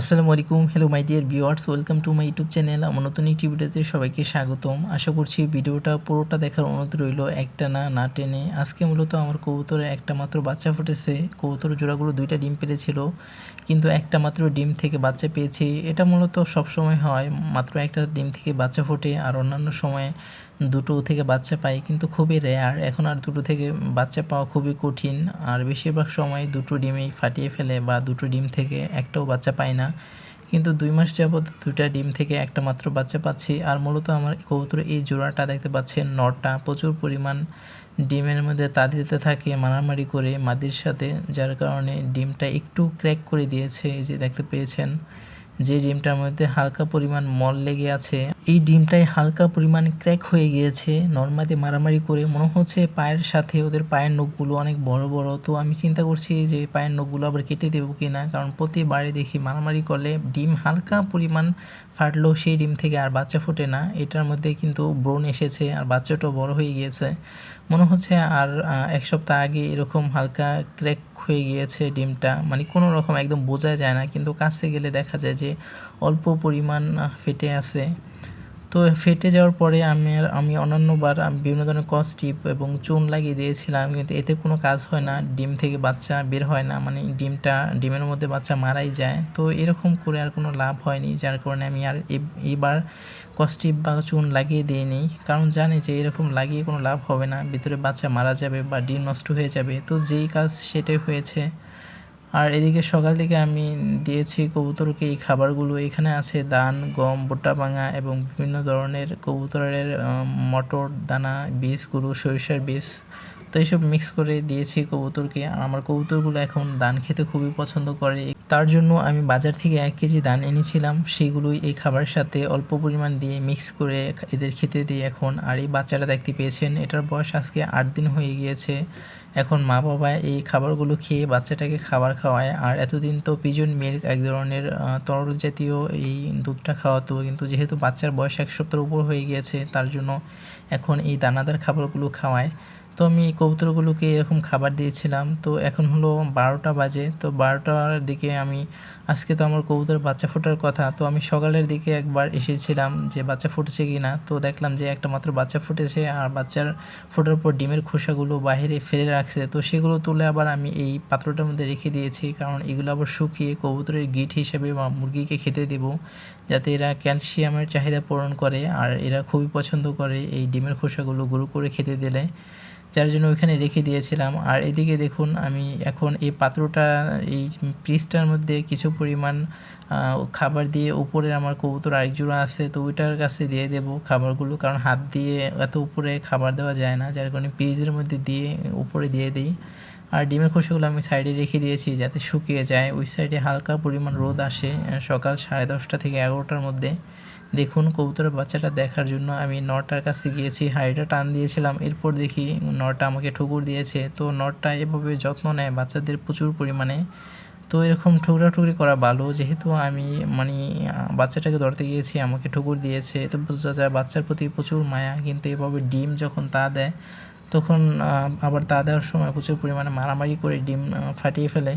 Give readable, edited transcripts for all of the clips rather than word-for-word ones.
আসসালামু আলাইকুম, hello my dear viewers, welcome to my YouTube channel. আমার নতুন একটি ভিডিওতে সবাইকে স্বাগতম। আশা করছি ভিডিওটা পুরোটা দেখার অনুরোধ রইল, একটা না টেনে। আজকে মূলত আমার কবুতরে একটা মাত্র বাচ্চা ফুটেছে। কবুতর জোড়াগুলো 2টা ডিম পেড়েছিল, কিন্তু একটা মাত্র ডিম থেকে বাচ্চা পেয়েছি। এটা মূলত সবসময় হয়, মাত্র একটা ডিম থেকে বাচ্চা ফোটে, আর অন্যান্য সময় দুটো থেকে বাচ্চা পাই, কিন্তু খুবই রেয়ার। এখন আর দুটো থেকে বাচ্চা পাওয়া খুবই কঠিন, আর বেশিরভাগ সময় দুটো ডিমেই ফাটিয়ে ফেলে বা দুটো ডিম থেকে একটাও বাচ্চা পায় না। কিন্তু 2 মাস যাবৎ 2টা ডিম থেকে একটা মাত্র বাচ্চা পাচ্ছি। আর মূলত আমার কবুতরের এই জোড়াটা দেখতে পাচ্ছেন, নরটা প্রচুর পরিমাণ ডিমের মধ্যে তা দিতে থাকে মারামারি করে মাদির সাথে, যার কারণে ডিমটা একটু ক্র্যাক করে দিয়েছে। এই যে দেখতে পেয়েছেন, যে ডিমটার মধ্যে হালকা পরিমাণ মল লেগে আছে, এই ডিমটাই হালকা পরিমাণ ক্র্যাক হয়ে গিয়েছে নরমাদি মারামারি করে। মনে হচ্ছে পায়ের সাথে ওদের পায়ের নখগুলো অনেক বড় বড়। তো আমি চিন্তা করছি যে পায়ের নখগুলো আবার কেটে দেবো কি না, কারণ প্রতিবারে দেখি মারামারি করলে ডিম হালকা পরিমাণ ফাটলেও সেই ডিম থেকে আর বাচ্চা ফোটে না। এটার মধ্যে কিন্তু ব্রণ এসেছে আর বাচ্চাটাও বড় হয়ে গিয়েছে। মনে হচ্ছে আর 1 সপ্তাহ আগে এরকম হালকা ক্র্যাক হয়ে গিয়েছে ডিমটা, মানে কোনো রকম একদম বোঝা যায় না, কিন্তু কাছে গেলে দেখা যায় যে অল্প পরিমাণ ফেটে আছে। তো ফেটে যাওয়ার পরে আমি অন্যান্যবার বিভিন্ন ধরনের কসটিপ এবং চুন লাগিয়ে দিয়েছিলাম, কিন্তু এতে কোনো কাজ হয় না, ডিম থেকে বাচ্চা বের হয় না, মানে ডিমের মধ্যে বাচ্চা মারাই যায়। তো এরকম করে আর কোনো লাভ হয়নি, যার কারণে আমি আর এবার কসটিপ বা চুন লাগিয়ে দিইনি, কারণ জানি যে এরকম লাগিয়ে কোনো লাভ হবে না, ভিতরে বাচ্চা মারা যাবে বা ডিম নষ্ট হয়ে যাবে। তো যেই কাজ সেটাই হয়েছে। আর এদিকে সকাল থেকে আমি দিয়েছি কবুতরকে এই খাবারগুলো। এখানে আছে ধান, গম, ভুট্টা ভাঙা এবং বিভিন্ন ধরনের কবুতরের মটর দানা, বীজগুলো, সরিষার বীজ। তো এইসব মিক্স করে দিয়েছি কবুতরকে। আর আমার কবুতরগুলো এখন ধান খেতে খুবই পছন্দ করে, তার জন্য আমি বাজার থেকে 1 কেজি ধান এনেছিলাম, সেগুলোই এই খাবারের সাথে অল্প পরিমাণ দিয়ে মিক্স করে এদের খেতে দিই এখন। আর এই বাচ্চাটা দেখতে পেয়েছেন, এটার বয়স আজকে 8 দিন হয়ে গিয়েছে। এখন মা বাবা এই খাবারগুলো খেয়ে বাচ্চাটাকে খাবার খাওয়ায়। আর এতদিন তো পিজন মিল্ক, এক ধরনের তরল জাতীয় এই দুধটা খাওয়াতো, কিন্তু যেহেতু বাচ্চার বয়স 1 সপ্তাহের উপর হয়ে গিয়েছে, তার জন্য এখন এই দানাদার খাবারগুলো খাওয়ায়। তো আমি এই কবুতরগুলোকে এরকম খাবার দিয়েছিলাম। তো এখন হলো 12টা বাজে। তো 12টার দিকে আজকে তো আমার কবুতরের বাচ্চা ফোটার কথা, তো আমি সকালের দিকে একবার এসেছিলাম যে বাচ্চা ফুটেছে কি না। তো দেখলাম যে একটা মাত্র বাচ্চা ফুটেছে, আর বাচ্চার ফোটার পর ডিমের খোসাগুলো বাইরে ফেলে রাখছে। তো সেগুলো তুলে আবার আমি এই পাত্রটার মধ্যে রেখে দিয়েছি, কারণ এগুলো আবার শুকিয়ে কবুতরের গ্রিট হিসেবে বা মুরগিকে খেতে দেবো, যাতে এরা ক্যালসিয়ামের চাহিদা পূরণ করে। আর এরা খুবই পছন্দ করে এই ডিমের খোসাগুলো গুঁড়ো করে খেতে দিলে, যার জন্য ওইখানে রেখে দিয়েছিলাম। আর এদিকে দেখুন, আমি এখন এই পাত্রটা, এই ফ্রিজটার মধ্যে কিছু পরিমাণ খাবার দিয়ে, উপরে আমার কবুতর আরেক জোড়া আছে, তো ওইটার কাছে দিয়ে দেবো খাবারগুলো, কারণ হাত দিয়ে এত উপরে খাবার দেওয়া যায় না, যার কারণে ফ্রিজের মধ্যে দিয়ে উপরে দিয়ে দিই। আর ডিমের খোসাগুলো আমি সাইডে রেখে দিয়েছি যাতে শুকিয়ে যায়। ওই সাইডে হালকা পরিমাণ রোদ আসে সকাল 10:30 থেকে 11টার মধ্যে। দেখুন, কবুতরের বাচ্চাটা দেখার জন্য আমি নরটার কাছে গিয়েছি, হাঁড়িটা টান দিয়েছিলাম, এরপর দেখি নরটা আমাকে ঠুকুর দিয়েছে। তো নরটা এভাবে যত্ন নেয় বাচ্চাদের প্রচুর পরিমাণে। তো এরকম ঠুকরাঠুকরি করা ভালো, যেহেতু আমি মানে বাচ্চাটাকে ধরতে গিয়েছি, আমাকে ঠুকুর দিয়েছে, এতে বোঝা যায় বাচ্চার প্রতি প্রচুর মায়া। কিন্তু এভাবে ডিম যখন তা দেয়, তখন আবার তা দেওয়ার সময় প্রচুর পরিমাণে মারামারি করে ডিম ফাটিয়ে ফেলে।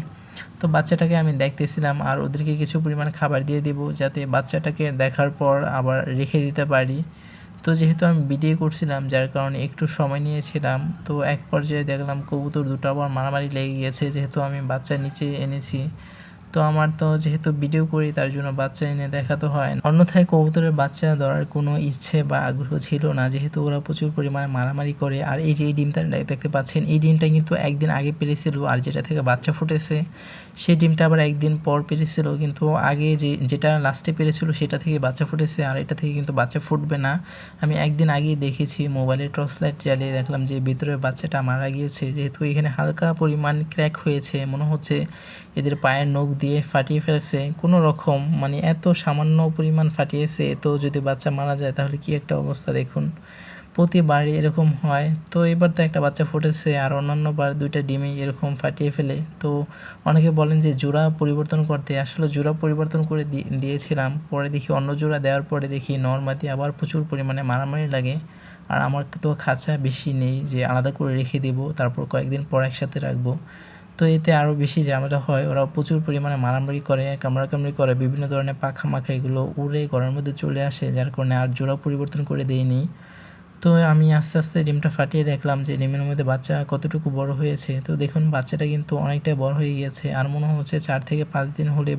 তো বাচ্চাটাকে আমি দেখতেছিলাম, আর ওদেরকে কিছু পরিমাণ খাবার দিয়ে দিব, যাতে বাচ্চাটাকে দেখার পর আবার রেখে দিতে পারি। তো যেহেতু আমি ভিডিও করছিলাম, যার কারণে একটু সময় নিয়েছিলাম। তো এক পর্যায়ে দেখলাম কবুতর দুটো আবার মারামারি লেগে গিয়েছে, যেহেতু আমি বাচ্চা নিচে এনেছি। তো আমার তো যেহেতু ভিডিও করি, তার জন্য বাচ্চা এনে দেখাতে হয়। অন্যথায় কবুতরের বাচ্চা ধরার কোনো ইচ্ছে বা আগ্রহ ছিল না, যেহেতু ওরা প্রচুর পরিমাণে মারামারি করে। আর এই যে এই ডিমটা দেখতে পাচ্ছেন, এই ডিমটা কিন্তু একদিন আগে পেড়েছিল, আর যেটা থেকে বাচ্চা ফুটেছে সেই ডিমটা আবার একদিন পর পেড়েছিল। কিন্তু আগে যেটা লাস্টে পেড়েছিল সেটা থেকে বাচ্চা ফুটেছে, আর এটা থেকে কিন্তু বাচ্চা ফুটবে না। আমি একদিন আগেই দেখেছি, মোবাইলে টর্চ লাইট জ্বালিয়ে দেখলাম যে ভিতরে বাচ্চাটা মারা গিয়েছে, যেহেতু এখানে হালকা পরিমাণ ক্র্যাক হয়েছে, মনে হচ্ছে এদের পায়ের নখ দিয়ে ফাটিয়ে ফেলেছে কোনো রকম, মানে এত সামান্য পরিমাণ ফাটিয়েছে। তো যদি বাচ্চা মারা যায় তাহলে কি একটা অবস্থা দেখুন, প্রতিবারই এরকম হয়। তো এবার তো একটা বাচ্চা ফুটেছে, আর অন্যান্যবার 2টা ডিমেই এরকম ফাটিয়ে ফেলে। তো অনেকে বলেন যে জোড়া পরিবর্তন করতে, আসলে জোড়া পরিবর্তন করে দিয়েছিলাম, পরে দেখি অন্য জোড়া দেওয়ার পরে দেখি নরমাদি আবার প্রচুর পরিমাণে মারামারি লাগে। আর আমার তো খাঁচা বেশি নেই যে আলাদা করে রেখে দেবো, তারপর কয়েকদিন পর একসাথে রাখবো। তো এতে আরও বেশি ঝামেলা হয়। ওরা প্রচুর পরিমাণে মারামারি করে, কামড়াকামড়ি করে, বিভিন্ন ধরনের পাখা-মাখা এগুলো উড়ে ঘরের মধ্যে চলে আসে, যার কারণে আর জোড়া পরিবর্তন করে দেইনি। তো আমি আস্তে আস্তে ডিমটা ফাটিয়ে দেখলাম যে ডিমের মধ্যে বাচ্চা কতটুকু বড় হয়েছে। তো দেখুন বাচ্চাটা কিন্তু অনেকটাই বড় হয়ে গিয়েছে, আর মনে হচ্ছে 4 থেকে 5 দিন হলে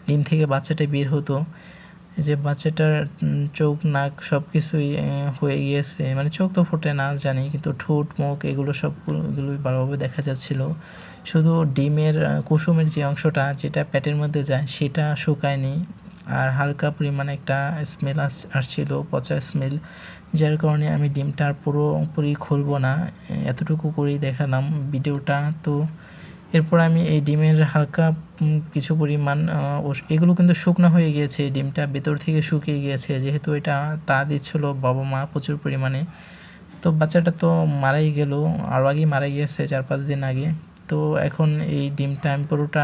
ডিম থেকে বাচ্চাটা বের হতো। এই যে বাচ্চাটার চোখ, নাক সব কিছুই হয়ে গিয়েছে, মানে চোখ তো ফোটে না জানি, কিন্তু ঠোঁট, মুখ এগুলো সবগুলোই ভালোভাবে দেখা যাচ্ছিল। শুধু ডিমের কুসুমের যে অংশটা, যেটা পেটের মধ্যে যায়, সেটা শুকায়নি, আর হালকা পরিমাণে একটা স্মেল আসছিল, পচা স্মেল, যার কারণে আমি ডিমটা আর পুরোপুরি খুলবো না, এতটুকু করেই দেখালাম ভিডিওটা। তো এরপর আমি এই ডিমের হালকা কিছু পরিমাণ এগুলো কিন্তু শুকনো হয়ে গিয়েছে, ডিমটা ভেতর থেকে শুকিয়ে গিয়েছে, যেহেতু এটা তা দিচ্ছিল বাবা মা প্রচুর পরিমাণে। তো বাচ্চাটা তো মারাই গেল, আরও আগেই মারা গিয়েছে 4-5 দিন আগে। তো এখন এই ডিমটা আমি পুরোটা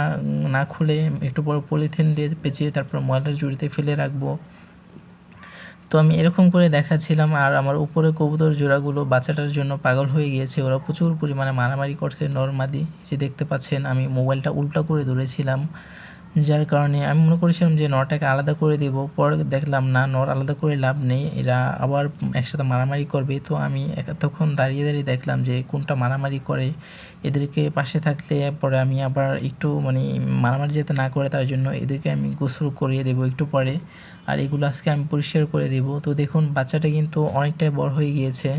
না খুলে একটু বড় পলিথিন দিয়ে পেঁচিয়ে তারপর ময়লার ঝুড়িতে ফেলে রাখবো। তো আমি এরকম করে দেখাচ্ছিলাম, আর আমার উপরে কবুতর জোড়াগুলো বাচ্চাটার জন্য পাগল হয়ে গিয়েছে, ওরা প্রচুর পরিমাণে মারামারি করছে নর-মাদি। যে দেখতে পাচ্ছেন আমি মোবাইলটা উল্টা করে ধরেছিলাম, যার কারণে আমি মনে করেছিলাম যে নরটাকে আলাদা করে দেব। পরে দেখলাম না, নর আলাদা করে লাভ নেই, এরা আবার একসাথে মারামারি করবে। তো আমি তখন দাঁড়িয়ে দাঁড়িয়ে দেখলাম যে কোনটা মারামারি করে, এদেরকে পাশে থাকলে পরে আমি আবার একটু মানে মারামারি যাতে না করে তার জন্য এদেরকে আমি গোসল করিয়ে দেবো একটু পরে, আর এগুলো আজকে আমি পরিষ্কার করে দেব। তো দেখুন বাচ্চাটা কিন্তু অনেকটাই বড় হয়ে গিয়েছে।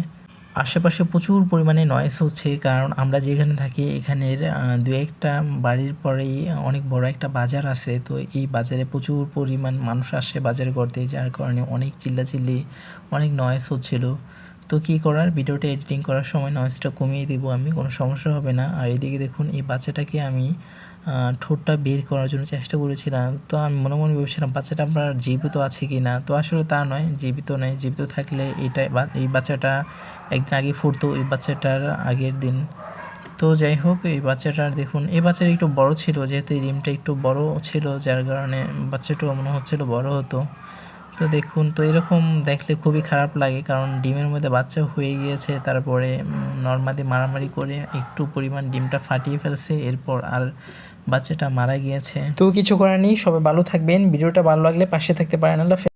আশেপাশে প্রচুর পরিমাণে নয়েজ হচ্ছে, কারণ আমরা যেখানে থাকি এখানের 2-1টা বাড়ির পরেই অনেক বড় একটা বাজার আছে। তো এই বাজারে প্রচুর পরিমাণ মানুষ আসে বাজার করতে, যার কারণে অনেক চিল্লাচিল্লি, অনেক নয়েজ হচ্ছিল। তো কী করার, ভিডিওটা এডিটিং করার সময় নয়েজটা কমিয়ে দেবো আমি, কোনো সমস্যা হবে না। আর এদিকে দেখুন এই বাচ্চাটাকে আমি ঠোঁটটা বের করার জন্য চেষ্টা করেছিলাম। তো আমি মনে মনে ভেবেছিলাম বাচ্চাটা আমার জীবিত আছে কি না, তো আসলে তা নয়, জীবিত নেই। জীবিত থাকলে এই বাচ্চাটা একদিন আগে ফুটতো, এই বাচ্চাটার আগের দিন। তো যাই হোক, এই বাচ্চাটার দেখুন, এই বাচ্চাটা একটু বড় ছিল, যেহেতু এই ডিমটা একটু বড় ছিল, যার কারণে বাচ্চাটাও মনে হচ্ছিল বড় হতো। তো দেখুন, তো এরকম দেখলে খুবই খারাপ লাগে, কারণ ডিমের মধ্যে বাচ্চা হয়ে গিয়েছে, তারপরে নরমালি মারামারি করে একটু পরিমাণ ডিমটা ফাটিয়ে ফেলছে, এরপর আর বাচ্চাটা মারা গিয়েছে। তো কিছু করার নেই, সবাই ভালো থাকবেন। ভিডিওটা ভালো লাগলে পাশে থাকতে পারেন। আল্লাহ হাফেজ।